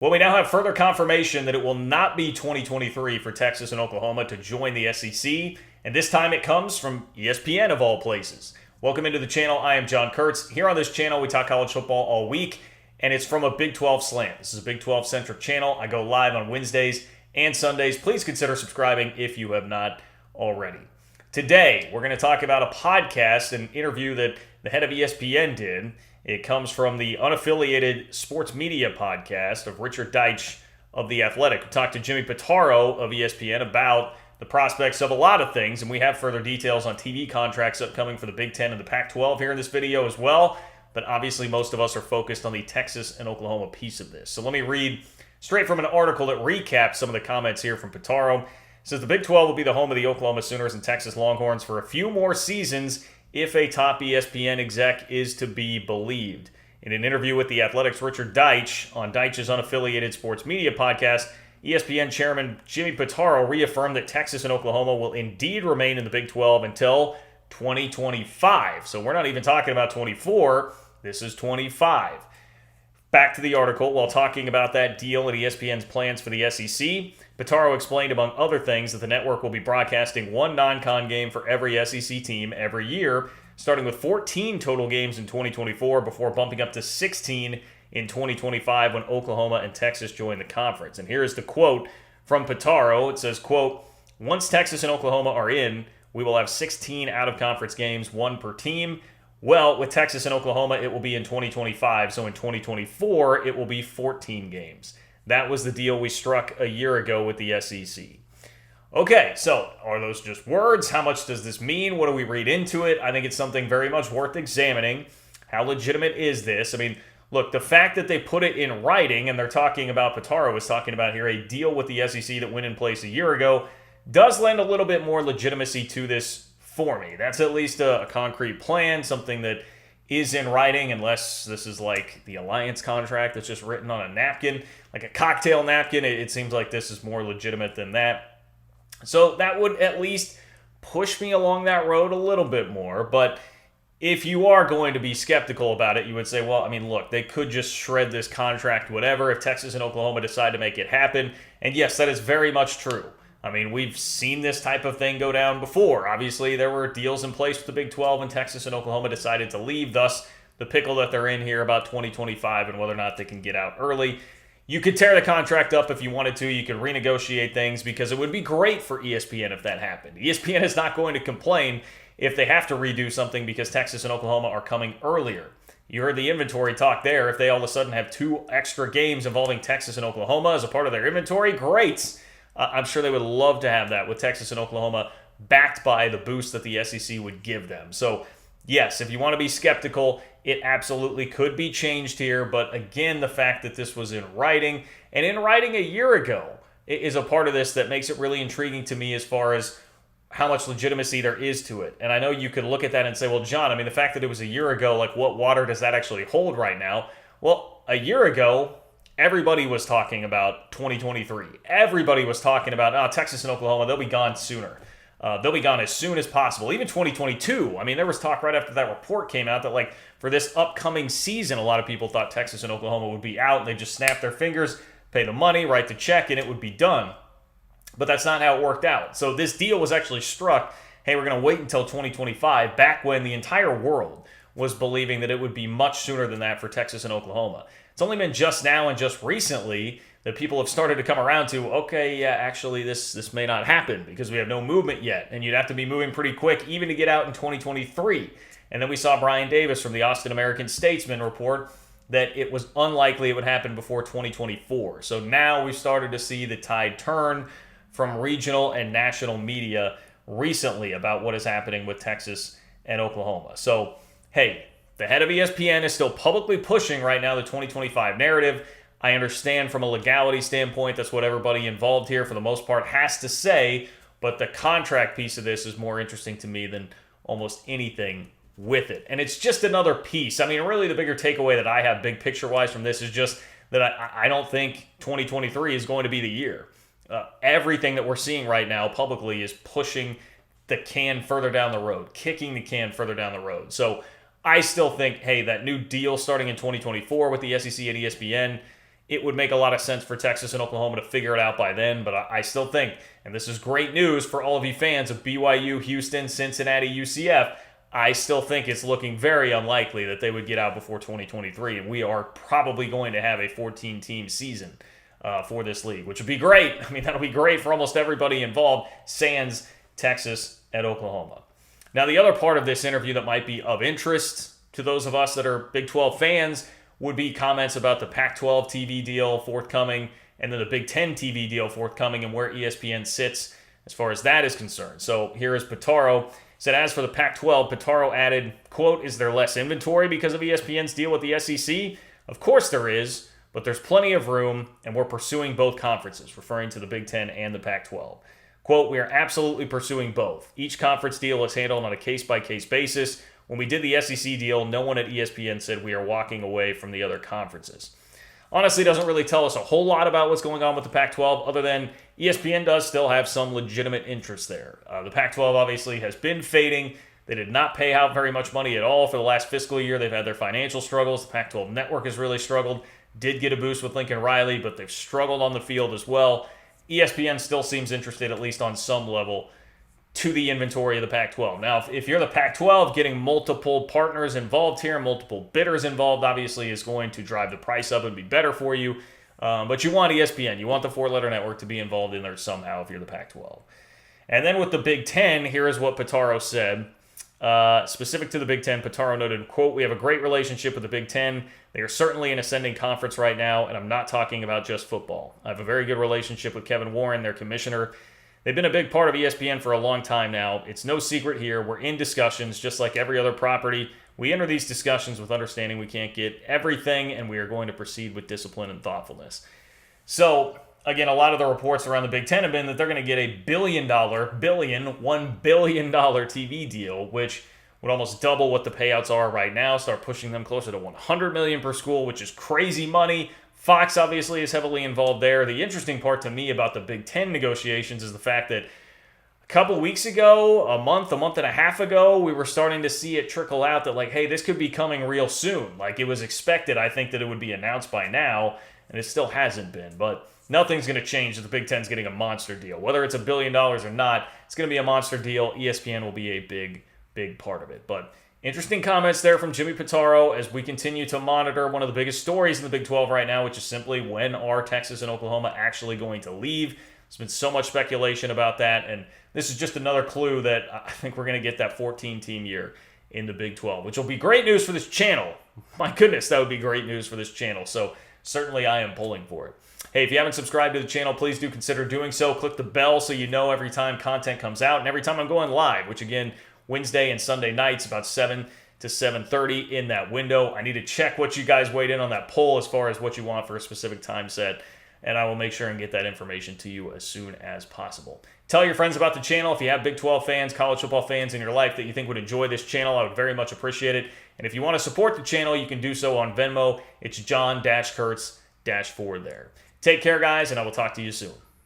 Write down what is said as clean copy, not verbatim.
Well, we now have further confirmation that it will not be 2023 for Texas and Oklahoma to join the SEC, and this time it comes from ESPN of all places. Welcome into the channel. I am John Kurtz. Here on this channel, we talk college football all week, and it's from a Big 12 slant. This is a Big 12-centric channel. I go live on Wednesdays and Sundays. Please consider subscribing if you have not already. Today, we're going to talk about a podcast, an interview that the head of ESPN did. It comes from the unaffiliated sports media podcast of Richard Deitsch of The Athletic. We talked to Jimmy Pitaro of ESPN about the prospects of a lot of things, and we have further details on TV contracts upcoming for the Big Ten and the Pac-12 here in this video as well. But obviously, most of us are focused on the Texas and Oklahoma piece of this. So let me read straight from an article that recaps some of the comments here from Pitaro. It says the Big 12 will be the home of the Oklahoma Sooners and Texas Longhorns for a few more seasons if a top ESPN exec is to be believed. In an interview with The Athletic's Richard Deitsch on Deitsch's unaffiliated sports media podcast, ESPN Chairman Jimmy Pitaro reaffirmed that Texas and Oklahoma will indeed remain in the Big 12 until 2025. So we're not even talking about 24. This is 25. Back to the article. While talking about that deal and ESPN's plans for the SEC, Pitaro explained, among other things, that the network will be broadcasting one non-con game for every SEC team every year, starting with 14 total games in 2024 before bumping up to 16 in 2025 when Oklahoma and Texas join the conference. And here is the quote from Pitaro. It says, quote, "Once Texas and Oklahoma are in, we will have 16 out-of-conference games, one per team. Well, with Texas and Oklahoma, it will be in 2025, so in 2024, it will be 14 games. That was the deal we struck a year ago with the SEC. Okay, so are those just words? How much does this mean? What do we read into it? I think it's something very much worth examining. How legitimate is this? I mean, look, the fact that they put it in writing, and they're talking about, Pitaro was talking about here, a deal with the SEC that went in place a year ago, does lend a little bit more legitimacy to this for me. That's at least a concrete plan, something that is in writing, unless this is like the alliance contract that's just written on a napkin, like a cocktail napkin. It seems like this is more legitimate than that. So that would at least push me along that road a little bit more. But if you are going to be skeptical about it, you would say, well, I mean, look, they could just shred this contract, whatever, if Texas and Oklahoma decide to make it happen. And yes, that is very much true. I mean, we've seen this type of thing go down before. Obviously, there were deals in place with the Big 12 and Texas and Oklahoma decided to leave, thus the pickle that they're in here about 2025 and whether or not they can get out early. You could tear the contract up if you wanted to. You could renegotiate things because it would be great for ESPN if that happened. ESPN is not going to complain if they have to redo something because Texas and Oklahoma are coming earlier. You heard the inventory talk there. If they all of a sudden have 2 extra games involving Texas and Oklahoma as a part of their inventory, great. I'm sure they would love to have that with Texas and Oklahoma backed by the boost that the SEC would give them. So, yes, if you want to be skeptical, it absolutely could be changed here. But again, the fact that this was in writing, and in writing a year ago, is a part of this that makes it really intriguing to me as far as how much legitimacy there is to it. And I know you could look at that and say, well, John, I mean, the fact that it was a year ago, like what water does that actually hold right now? Well, a year ago, everybody was talking about 2023. Everybody was talking about, Texas and Oklahoma, they'll be gone sooner. They'll be gone as soon as possible. Even 2022. I mean, there was talk right after that report came out that, like, for this upcoming season, a lot of people thought Texas and Oklahoma would be out. And they just snap their fingers, pay the money, write the check, and it would be done. But that's not how it worked out. So this deal was actually struck, hey, we're going to wait until 2025, back when the entire world was believing that it would be much sooner than that for Texas and Oklahoma. It's only been just now and just recently that people have started to come around to, okay, yeah, actually this may not happen because we have no movement yet. And you'd have to be moving pretty quick even to get out in 2023. And then we saw Brian Davis from the Austin American-Statesman report that it was unlikely it would happen before 2024. So now we've started to see the tide turn from regional and national media recently about what is happening with Texas and Oklahoma. So, hey, the head of ESPN is still publicly pushing right now the 2025 narrative. I understand from a legality standpoint, that's what everybody involved here for the most part has to say, but the contract piece of this is more interesting to me than almost anything with it. And it's just another piece. I mean, really the bigger takeaway that I have big picture-wise from this is just that I don't think 2023 is going to be the year. Everything that we're seeing right now publicly is pushing the can further down the road, kicking the can further down the road. So I still think, hey, that new deal starting in 2024 with the SEC and ESPN it would make a lot of sense for Texas and Oklahoma to figure it out by then. But I still think, and this is great news for all of you fans of BYU, Houston, Cincinnati, UCF, I still think it's looking very unlikely that they would get out before 2023. And we are probably going to have a 14-team season for this league, which would be great. I mean, that'll be great for almost everybody involved, sans Texas and Oklahoma. Now, the other part of this interview that might be of interest to those of us that are Big 12 fans would be comments about the Pac-12 TV deal forthcoming and then the Big 10 TV deal forthcoming and where ESPN sits as far as that is concerned. So here is Pitaro. He said, as for the Pac-12, Pitaro added, quote, is there less inventory because of ESPN's deal with the SEC? Of course there is, but there's plenty of room, and we're pursuing both conferences, referring to the Big 10 and the Pac-12. Quote, we are absolutely pursuing both. Each conference deal is handled on a case-by-case basis. When we did the SEC deal, no one at ESPN said we are walking away from the other conferences. Honestly, doesn't really tell us a whole lot about what's going on with the Pac-12, other than ESPN does still have some legitimate interest there. The Pac-12 obviously has been fading. They did not pay out very much money at all for the last fiscal year. They've had their financial struggles. The Pac-12 network has really struggled. Did get a boost with Lincoln Riley, but they've struggled on the field as well. ESPN still seems interested, at least on some level, to the inventory of the Pac-12. Now, if you're the Pac-12, getting multiple partners involved here, multiple bidders involved, obviously is going to drive the price up and be better for you. But you want ESPN. You want the four-letter network to be involved in there somehow if you're the Pac-12. And then with the Big Ten, here is what Pitaro said. Specific to the Big Ten, Pitaro noted, quote, we have a great relationship with the Big Ten. They are certainly an ascending conference right now, and I'm not talking about just football. I have a very good relationship with Kevin Warren, their commissioner. They've been a big part of ESPN for a long time now. It's no secret here. We're in discussions, just like every other property. We enter these discussions with understanding we can't get everything, and we are going to proceed with discipline and thoughtfulness. So, again, a lot of the reports around the Big Ten have been that they're going to get a $1 billion TV deal, which would almost double what the payouts are right now, start pushing them closer to $100 million per school, which is crazy money. Fox obviously is heavily involved there. The interesting part to me about the Big Ten negotiations is the fact that a couple weeks ago, a month and a half ago, we were starting to see it trickle out that, like, hey, this could be coming real soon. Like, it was expected, I think, that it would be announced by now, and it still hasn't been. But nothing's going to change if the Big Ten's getting a monster deal. Whether it's $1 billion or not, it's going to be a monster deal. ESPN will be a big part of it. But interesting comments there from Jimmy Pitaro as we continue to monitor one of the biggest stories in the Big 12 right now, which is simply when are Texas and Oklahoma actually going to leave? There's been so much speculation about that, and this is just another clue that I think we're going to get that 14-team year in the Big 12, which will be great news for this channel. My goodness, that would be great news for this channel. So certainly I am pulling for it. Hey, if you haven't subscribed to the channel, please do consider doing so. Click the bell so you know every time content comes out and every time I'm going live, which again, Wednesday and Sunday nights, about 7 to 7:30 in that window. I need to check what you guys weighed in on that poll as far as what you want for a specific time set, and I will make sure and get that information to you as soon as possible. Tell your friends about the channel. If you have Big 12 fans, college football fans in your life that you think would enjoy this channel, I would very much appreciate it. And if you want to support the channel, you can do so on Venmo. It's John-Kurtz-4 there. Take care, guys, and I will talk to you soon.